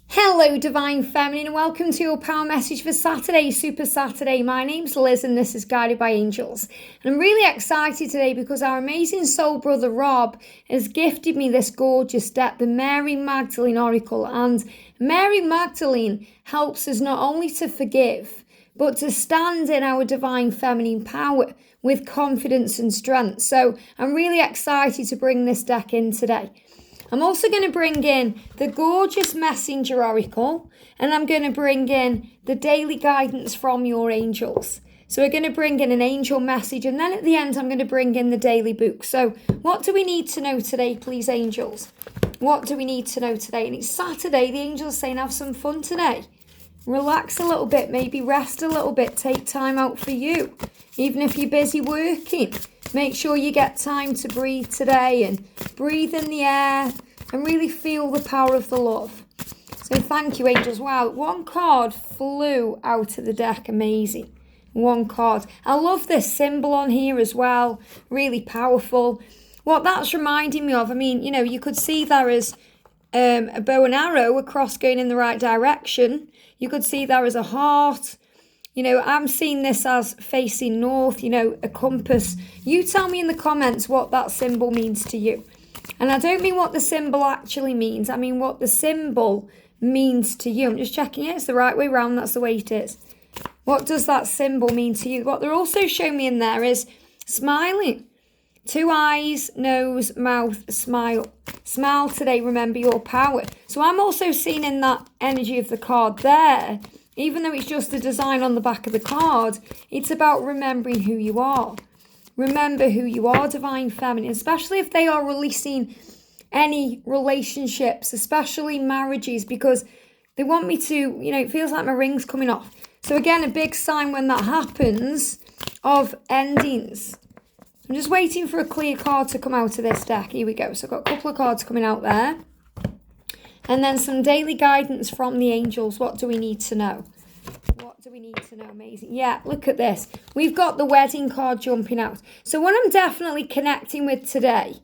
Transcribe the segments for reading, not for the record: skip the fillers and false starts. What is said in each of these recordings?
Hello, Divine Feminine, and welcome to your power message for Saturday, Super Saturday. My name's Liz, and this is Guided by Angels. And I'm really excited today because our amazing soul brother Rob has gifted me this gorgeous deck, the Mary Magdalene Oracle. And Mary Magdalene helps us not only to forgive, but to stand in our divine feminine power with confidence and strength. So I'm really excited to bring this deck in today. I'm also going to bring in the gorgeous Messenger Oracle, and I'm going to bring in the daily guidance from your angels. So we're going to bring in an angel message, and then at the end I'm going to bring in the daily book. So what do we need to know today, please, angels? What do we need to know today? And it's Saturday. The angels are saying have some fun today. Relax a little bit, maybe rest a little bit, take time out for you. Even if you're busy working, make sure you get time to breathe today and breathe in the air and really feel the power of the love. So thank you, angels. Wow, one card flew out of the deck. Amazing. One card. I love this symbol on here as well. Really powerful. What that's reminding me of, I mean, you know, you could see there as a bow and arrow across going in the right direction. You could see there as a heart. You know, I'm seeing this as facing north, you know, a compass. You tell me in the comments what that symbol means to you. And I don't mean what the symbol actually means. I mean what the symbol means to you. I'm just checking it. It's the right way around. That's the way it is. What does that symbol mean to you? What they're also showing me in there is smiling. 2 eyes, nose, mouth, smile. Smile today, remember your power. So I'm also seeing in that energy of the card there, even though it's just a design on the back of the card, it's about remembering who you are. Remember who you are, Divine Feminine, especially if they are releasing any relationships, especially marriages, because they want me to, you know, it feels like my ring's coming off. So again, a big sign when that happens of endings. I'm just waiting for a clear card to come out of this deck. Here we go. So I've got a couple of cards coming out there. And then some daily guidance from the angels. What do we need to know? What do we need to know? Amazing. Yeah, look at this. We've got the wedding card jumping out. So what I'm definitely connecting with today,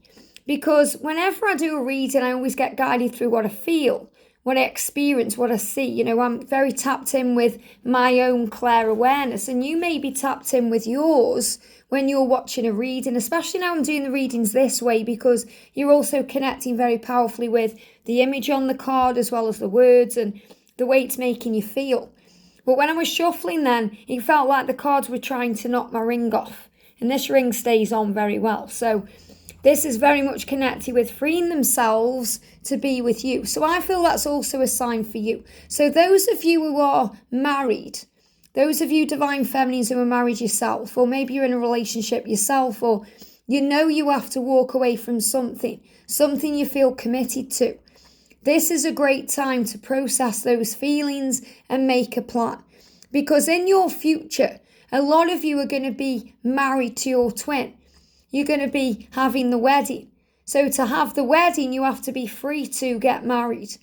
because whenever I do a reading, I always get guided through what I feel, what I experience, what I see. You know, I'm very tapped in with my own clear awareness, and you may be tapped in with yours when you're watching a reading, especially now I'm doing the readings this way, because you're also connecting very powerfully with the image on the card as well as the words and the way it's making you feel. But when I was shuffling then, it felt like the cards were trying to knock my ring off, and this ring stays on very well. So this is very much connected with freeing themselves to be with you. So I feel that's also a sign for you. So those of you who are married, those of you Divine Feminines who are married yourself, or maybe you're in a relationship yourself, or you know you have to walk away from something you feel committed to. This is a great time to process those feelings and make a plan. Because in your future, a lot of you are going to be married to your twin. You're going to be having the wedding. So to have the wedding, you have to be free to get married.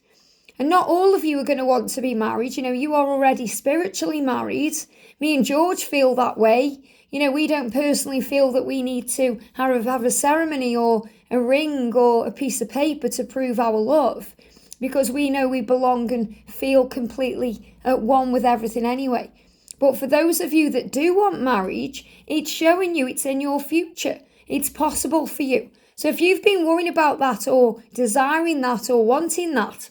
And not all of you are going to want to be married. You know, you are already spiritually married. Me and George feel that way. You know, we don't personally feel that we need to have a ceremony or a ring or a piece of paper to prove our love, because we know we belong and feel completely at one with everything anyway. But for those of you that do want marriage, it's showing you it's in your future. It's possible for you. So if you've been worrying about that or desiring that or wanting that,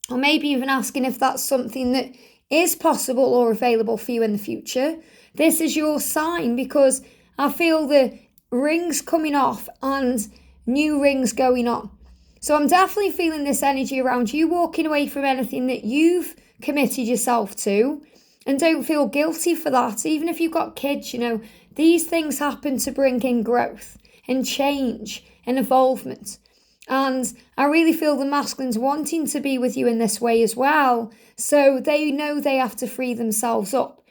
or maybe even asking if that's something that is possible or available for you in the future, this is your sign, because I feel the rings coming off and new rings going on. So I'm definitely feeling this energy around you walking away from anything that you've committed yourself to, and don't feel guilty for that. Even if you've got kids, you know, these things happen to bring in growth and change and evolvement. And I really feel the masculines wanting to be with you in this way as well. So they know they have to free themselves up.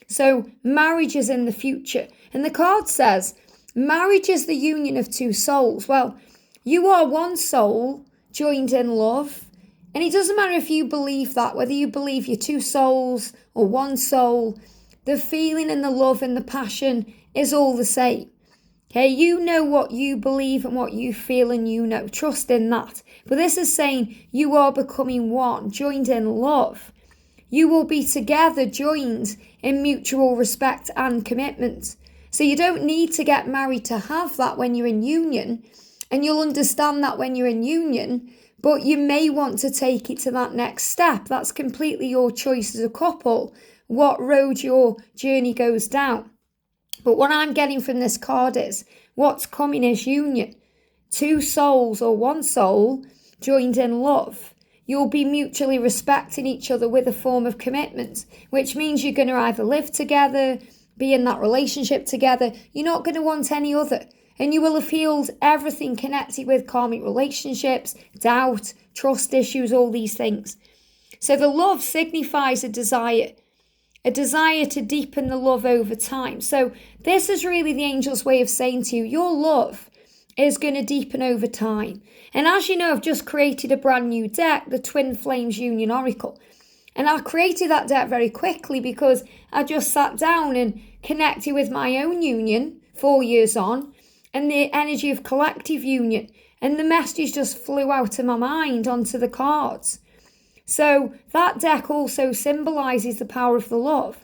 So marriage is in the future. And the card says, marriage is the union of two souls. Well, you are one soul joined in love. And it doesn't matter if you believe that, whether you believe you're two souls or one soul, the feeling and the love and the passion is all the same. Okay, you know what you believe and what you feel, and you know, trust in that. But this is saying you are becoming one, joined in love. You will be together, joined in mutual respect and commitment. So you don't need to get married to have that when you're in union, and you'll understand that when you're in union, but you may want to take it to that next step. That's completely your choice as a couple, what road your journey goes down. But what I'm getting from this card is what's coming is union. Two souls or one soul joined in love. You'll be mutually respecting each other with a form of commitment, which means you're going to either live together, be in that relationship together. You're not going to want any other. And you will have healed everything connected with karmic relationships, doubt, trust issues, all these things. So the love signifies a desire to deepen the love over time. So this is really the angel's way of saying to you, your love is going to deepen over time. And as you know, I've just created a brand new deck, the Twin Flames Union Oracle. And I created that deck very quickly because I just sat down and connected with my own union 4 years on and the energy of collective union. And the messages just flew out of my mind onto the cards. So that deck also symbolises the power of the love.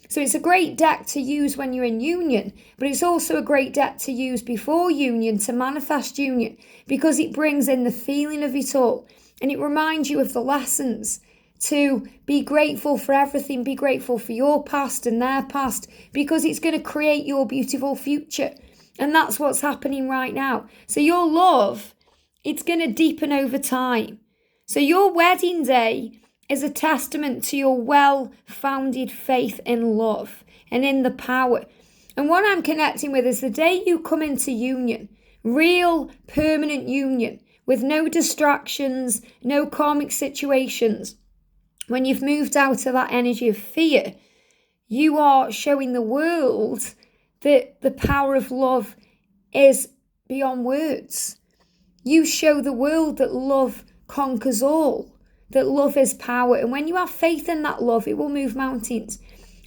So it's a great deck to use when you're in union, but it's also a great deck to use before union to manifest union because it brings in the feeling of it all and it reminds you of the lessons to be grateful for everything, be grateful for your past and their past because it's going to create your beautiful future. And that's what's happening right now. So your love, it's going to deepen over time. So your wedding day is a testament to your well-founded faith in love and in the power. And what I'm connecting with is the day you come into union, real permanent union with no distractions, no karmic situations. When you've moved out of that energy of fear, you are showing the world that the power of love is beyond words. You show the world that love conquers all, that love is power. And when you have faith in that love, it will move mountains.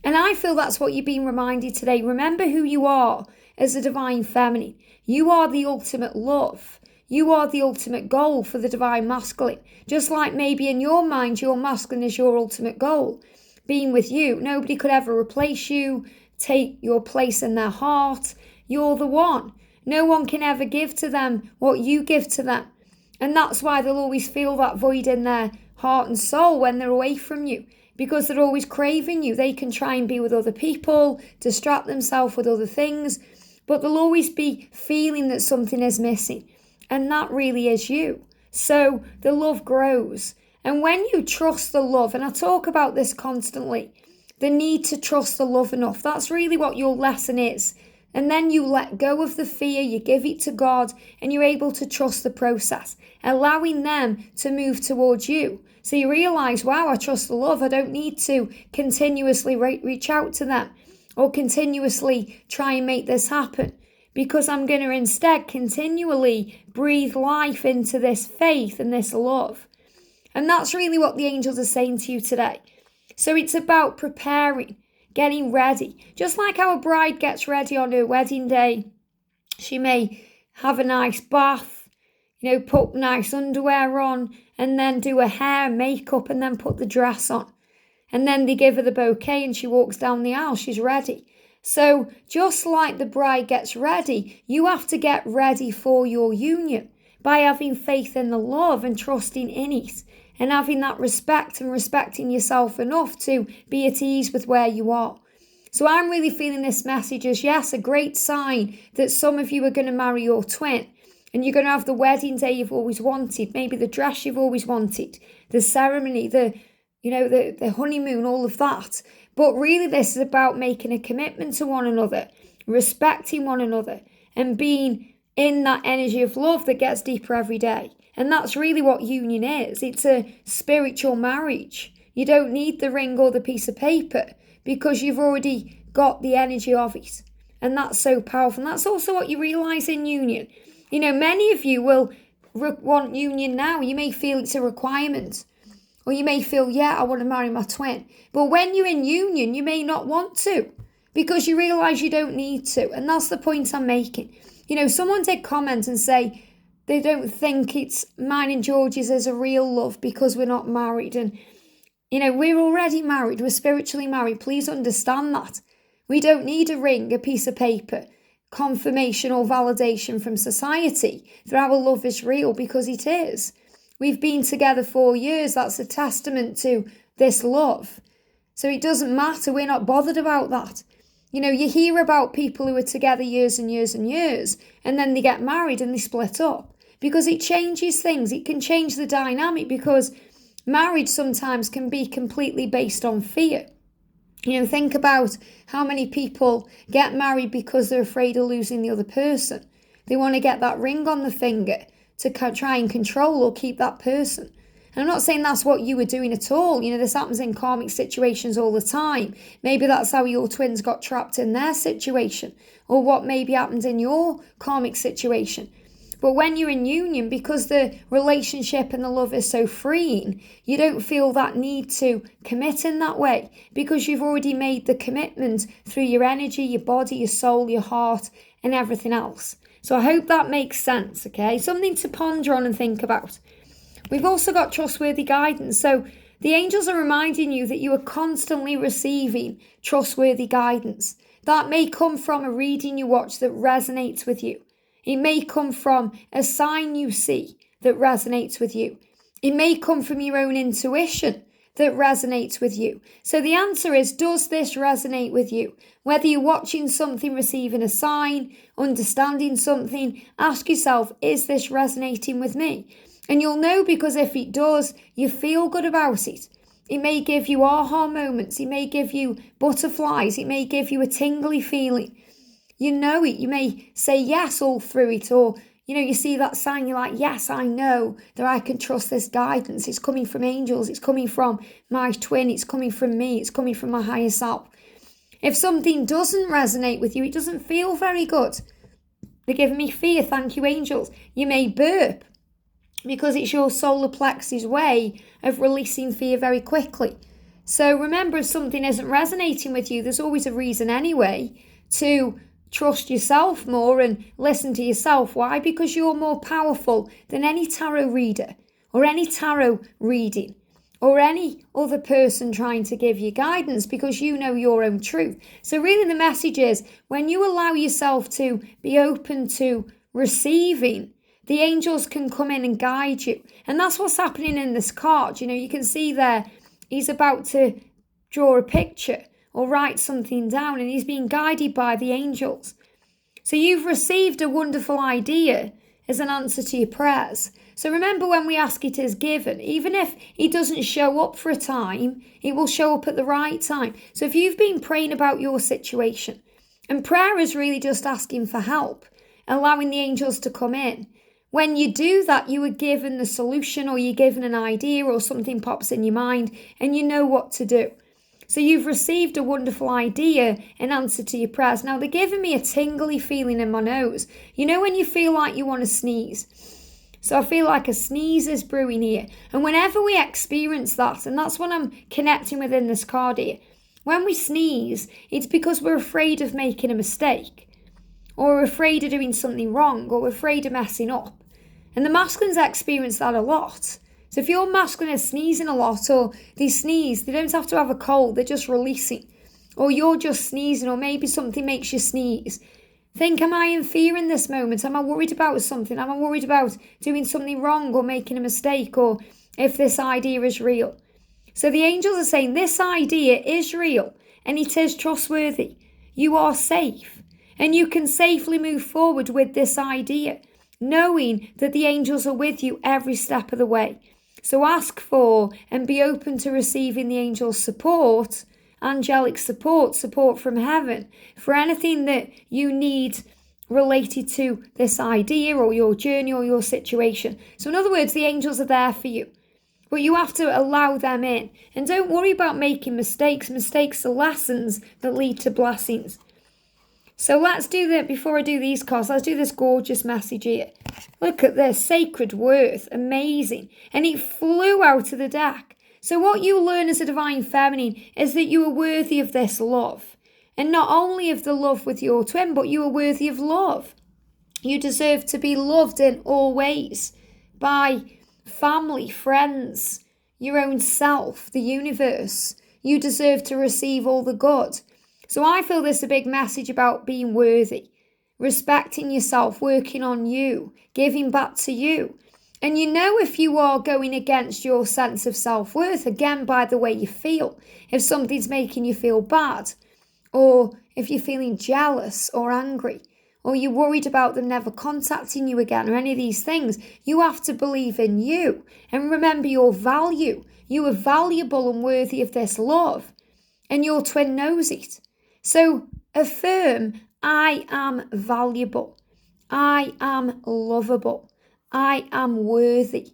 And I feel that's what you're being reminded today. Remember who you are as a divine feminine. You are the ultimate love. You are the ultimate goal for the divine masculine. Just like maybe in your mind, your masculine is your ultimate goal. Being with you. Nobody could ever replace you, take your place in their heart. You're the one. No one can ever give to them what you give to them. And that's why they'll always feel that void in their heart and soul when they're away from you. Because they're always craving you. They can try and be with other people, distract themselves with other things. But they'll always be feeling that something is missing. And that really is you. So the love grows. And when you trust the love, and I talk about this constantly, the need to trust the love enough. That's really what your lesson is. And then you let go of the fear, you give it to God, and you're able to trust the process, allowing them to move towards you. So you realise, wow, I trust the love. I don't need to continuously reach out to them or continuously try and make this happen because I'm going to instead continually breathe life into this faith and this love. And that's really what the angels are saying to you today. So it's about preparing, getting ready. Just like how a bride gets ready on her wedding day, she may have a nice bath, put nice underwear on, and then do her hair, makeup, and then put the dress on. And then they give her the bouquet and she walks down the aisle, she's ready. So just like the bride gets ready, you have to get ready for your union by having faith in the love and trusting in it. And having that respect and respecting yourself enough to be at ease with where you are. So I'm really feeling this message as, yes, a great sign that some of you are going to marry your twin. And you're going to have the wedding day you've always wanted. Maybe the dress you've always wanted. The ceremony, the honeymoon, all of that. But really this is about making a commitment to one another. Respecting one another. And being in that energy of love that gets deeper every day. And that's really what union is. It's a spiritual marriage. You don't need the ring or the piece of paper because you've already got the energy of it. And that's so powerful. And that's also what you realise in union. Many of you will want union now. You may feel it's a requirement. Or you may feel, I want to marry my twin. But when you're in union, you may not want to. because you realise you don't need to. And that's the point I'm making. Someone did comment and say they don't think it's mine and George's as a real love because we're not married. And, we're already married. We're spiritually married. Please understand that. We don't need a ring, a piece of paper, confirmation or validation from society that our love is real, because it is. We've been together 4 years. That's a testament to this love. So it doesn't matter. We're not bothered about that. You hear about people who are together years and years and years, and then they get married and they split up, because it changes things. It can change the dynamic, because marriage sometimes can be completely based on fear. Think about how many people get married because they're afraid of losing the other person. They want to get that ring on the finger to try and control or keep that person. And I'm not saying that's what you were doing at all. This happens in karmic situations all the time. Maybe that's how your twins got trapped in their situation, or what maybe happened in your karmic situation. But when you're in union, because the relationship and the love is so freeing, you don't feel that need to commit in that way, because you've already made the commitment through your energy, your body, your soul, your heart, and everything else. So I hope that makes sense, okay? Something to ponder on and think about. We've also got trustworthy guidance. So the angels are reminding you that you are constantly receiving trustworthy guidance. That may come from a reading you watch that resonates with you. It may come from a sign you see that resonates with you. It may come from your own intuition that resonates with you. So the answer is, does this resonate with you? Whether you're watching something, receiving a sign, understanding something, ask yourself, is this resonating with me? And you'll know, because if it does, you feel good about it. It may give you aha moments. It may give you butterflies. It may give you a tingly feeling. You know it. You may say yes all through it, or, you see that sign, you're like, yes, I know that I can trust this guidance. It's coming from angels. It's coming from my twin. It's coming from me. It's coming from my higher self. If something doesn't resonate with you, it doesn't feel very good. They're giving me fear. Thank you, angels. You may burp, because it's your solar plexus way of releasing fear very quickly. So remember, if something isn't resonating with you, there's always a reason anyway to trust yourself more and listen to yourself. Why? Because you're more powerful than any tarot reader or any tarot reading or any other person trying to give you guidance, because you know your own truth. So really the message is, when you allow yourself to be open to receiving, the angels can come in and guide you. And that's what's happening in this card. You can see there, he's about to draw a picture or write something down, and he's being guided by the angels. So you've received a wonderful idea as an answer to your prayers. So remember, when we ask, it is given. Even if it doesn't show up for a time, it will show up at the right time. So if you've been praying about your situation, and prayer is really just asking for help, allowing the angels to come in. When you do that, you are given the solution, or you're given an idea, or something pops in your mind and you know what to do. So you've received a wonderful idea in answer to your prayers. Now they're giving me a tingly feeling in my nose. When you feel like you want to sneeze. So I feel like a sneeze is brewing here. And whenever we experience that, and that's what I'm connecting with in this card here. When we sneeze, it's because we're afraid of making a mistake, or we're afraid of doing something wrong, or we're afraid of messing up. And the masculines experience that a lot. So if your masculine is sneezing a lot, or they sneeze, they don't have to have a cold, they're just releasing. Or you're just sneezing, or maybe something makes you sneeze. Think, am I in fear in this moment? Am I worried about something? Am I worried about doing something wrong or making a mistake, or if this idea is real? So the angels are saying this idea is real and it is trustworthy. You are safe and you can safely move forward with this idea, knowing that the angels are with you every step of the way. So ask for and be open to receiving the angels' support, angelic support from heaven for anything that you need related to this idea or your journey or your situation. So in other words, the angels are there for you, but you have to allow them in. And don't worry about making mistakes. Mistakes are lessons that lead to blessings. So let's do that. Before I do these cards, let's do this gorgeous message here. Look at this, sacred worth, amazing. And it flew out of the deck. So what you learn as a divine feminine is that you are worthy of this love. And not only of the love with your twin, but you are worthy of love. You deserve to be loved in all ways by family, friends, your own self, the universe. You deserve to receive all the good. So I feel this is a big message about being worthy, respecting yourself, working on you, giving back to you. And you know if you are going against your sense of self-worth, again, by the way you feel. If something's making you feel bad, or if you're feeling jealous or angry, or you're worried about them never contacting you again, or any of these things, you have to believe in you and remember your value. You are valuable and worthy of this love, and your twin knows it. So affirm, I am valuable. I am lovable. I am worthy.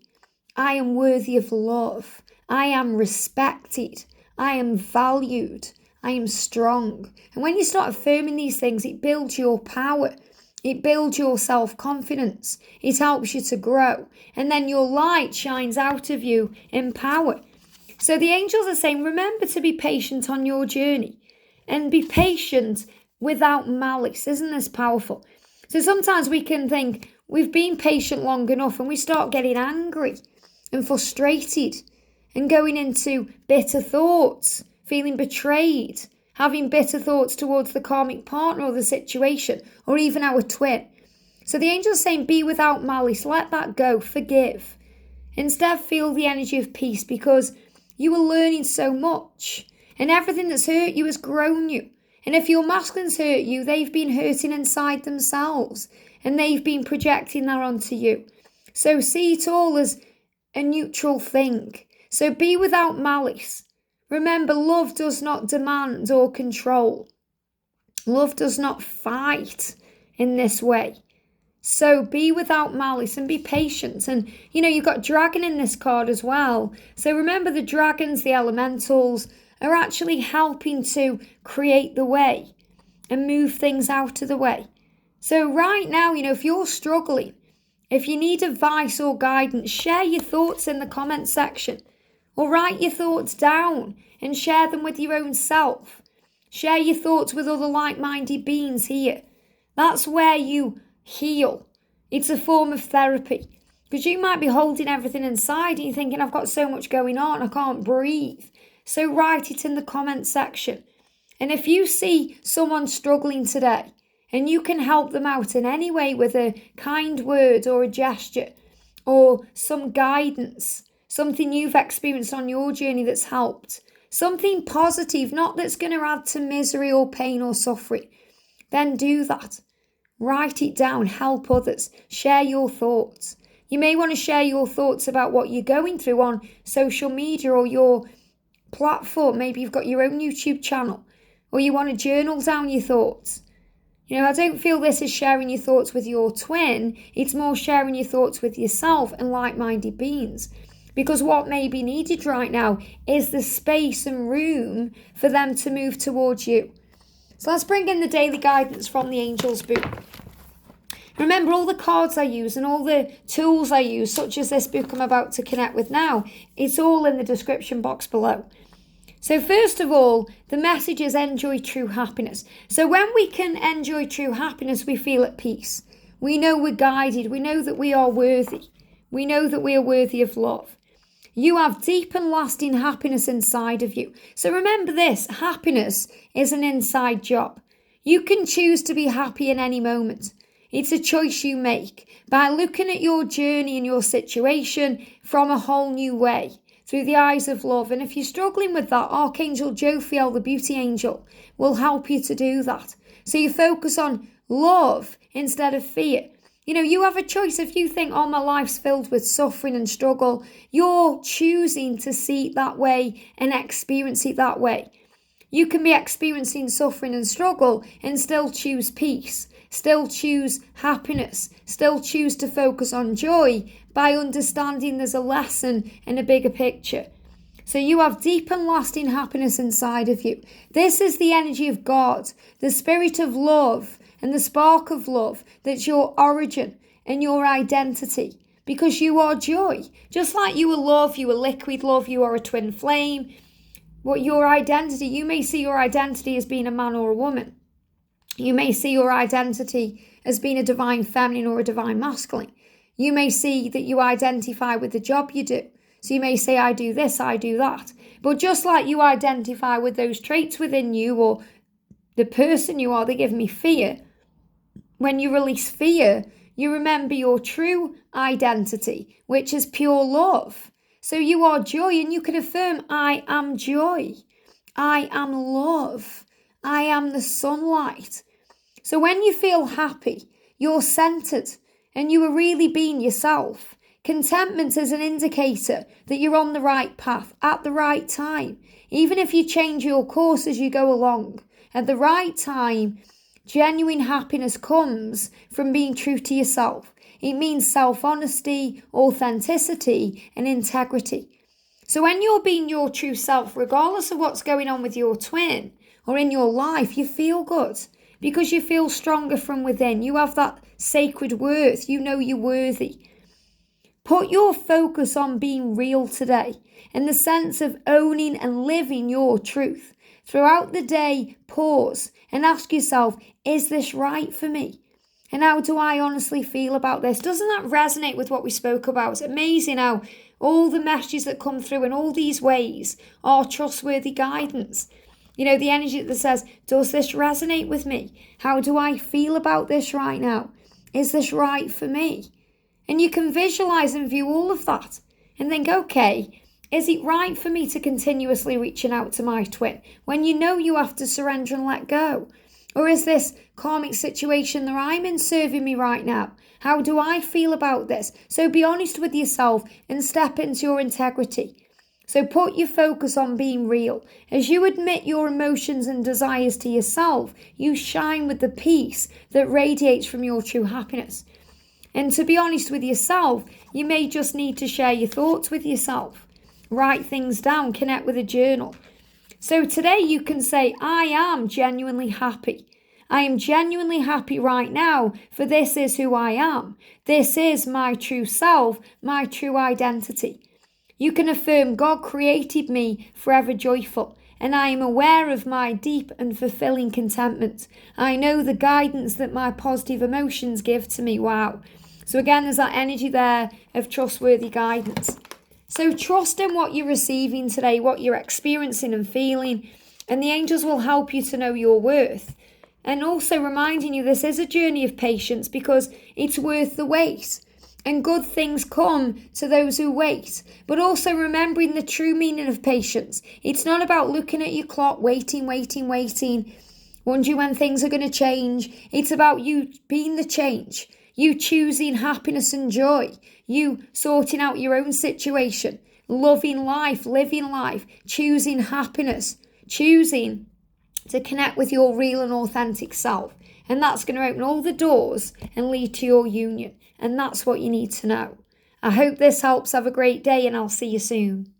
I am worthy of love. I am respected. I am valued. I am strong. And when you start affirming these things, it builds your power. It builds your self-confidence. It helps you to grow. And then your light shines out of you in power. So the angels are saying, remember to be patient on your journey. And be patient without malice. Isn't this powerful? So sometimes we can think we've been patient long enough and we start getting angry and frustrated and going into bitter thoughts, feeling betrayed, having bitter thoughts towards the karmic partner or the situation, or even our twin. So the angel's saying, be without malice, let that go, forgive. Instead, feel the energy of peace, because you are learning so much, and everything that's hurt you has grown you. And if your masculines hurt you, they've been hurting inside themselves, and they've been projecting that onto you. So see it all as a neutral thing. So be without malice. Remember, love does not demand or control. Love does not fight in this way. So be without malice and be patient. And, you've got dragon in this card as well. So remember, the dragons, the elementals, are actually helping to create the way and move things out of the way. So right now, if you're struggling, if you need advice or guidance, share your thoughts in the comment section. Or write your thoughts down and share them with your own self. Share your thoughts with other like-minded beings here. That's where you heal. It's a form of therapy. Because you might be holding everything inside and you're thinking, I've got so much going on, I can't breathe. So write it in the comment section. And if you see someone struggling today and you can help them out in any way with a kind word or a gesture or some guidance, something you've experienced on your journey that's helped, something positive, not that's going to add to misery or pain or suffering, then do that. Write it down, help others, share your thoughts. You may want to share your thoughts about what you're going through on social media or your platform. Maybe you've got your own YouTube channel, or you want to journal down your thoughts. I don't feel this is sharing your thoughts with your twin. It's more sharing your thoughts with yourself and like-minded beings. Because what may be needed right now is the space and room for them to move towards you. So let's bring in the daily guidance from the Angels book. Remember, all the cards I use and all the tools I use, such as this book I'm about to connect with now, it's all in the description box below. So first of all, the message is enjoy true happiness. So when we can enjoy true happiness, we feel at peace. We know we're guided. We know that we are worthy. We know that we are worthy of love. You have deep and lasting happiness inside of you. So remember this, happiness is an inside job. You can choose to be happy in any moment. It's a choice you make by looking at your journey and your situation from a whole new way, through the eyes of love. And if you're struggling with that, Archangel Jophiel, the beauty angel, will help you to do that. So you focus on love instead of fear. You have a choice. If you think, my life's filled with suffering and struggle, you're choosing to see it that way and experience it that way. You can be experiencing suffering and struggle and still choose peace, still choose happiness, still choose to focus on joy by understanding there's a lesson and a bigger picture. So you have deep and lasting happiness inside of you. This is the energy of God, the spirit of love, and the spark of love that's your origin and your identity, because you are joy. Just like you are love, you are liquid love, you are a twin flame. what your identity, you may see your identity as being a man or a woman. You may see your identity as being a divine feminine or a divine masculine. You may see that you identify with the job you do. So you may say, I do this, I do that. But just like you identify with those traits within you or the person you are, they give me fear. When you release fear, you remember your true identity, which is pure love. So you are joy, and you can affirm, I am joy. I am love. I am the sunlight. So when you feel happy, you're centered, and you are really being yourself. Contentment is an indicator that you're on the right path at the right time. Even if you change your course as you go along, at the right time, genuine happiness comes from being true to yourself. It means self-honesty, authenticity, and integrity. So when you're being your true self, regardless of what's going on with your twin or in your life, you feel good because you feel stronger from within. You have that sacred worth. You know you're worthy. Put your focus on being real today in the sense of owning and living your truth. Throughout the day, pause and ask yourself, is this right for me? And how do I honestly feel about this? Doesn't that resonate with what we spoke about? It's amazing how all the messages that come through in all these ways are trustworthy guidance. You know, the energy that says, does this resonate with me? How do I feel about this right now? Is this right for me? And you can visualize and view all of that and think, okay, is it right for me to continuously reaching out to my twin when you know you have to surrender and let go? Or is this karmic situation that I'm in serving me right now? How do I feel about this? So be honest with yourself and step into your integrity. So put your focus on being real. As you admit your emotions and desires to yourself, you shine with the peace that radiates from your true happiness. And to be honest with yourself, you may just need to share your thoughts with yourself. Write things down, connect with a journal. So today you can say, I am genuinely happy. I am genuinely happy right now, for this is who I am. This is my true self, my true identity. You can affirm, God created me forever joyful, and I am aware of my deep and fulfilling contentment. I know the guidance that my positive emotions give to me. Wow. So again, there's that energy there of trustworthy guidance. So trust in what you're receiving today, what you're experiencing and feeling, and the angels will help you to know your worth. And also reminding you this is a journey of patience because it's worth the wait. And good things come to those who wait. But also remembering the true meaning of patience. It's not about looking at your clock, waiting, wondering when things are going to change. It's about you being the change. You choosing happiness and joy. You sorting out your own situation. Loving life, living life. Choosing happiness. Choosing to connect with your real and authentic self. And that's going to open all the doors and lead to your union. And that's what you need to know. I hope this helps. Have a great day and I'll see you soon.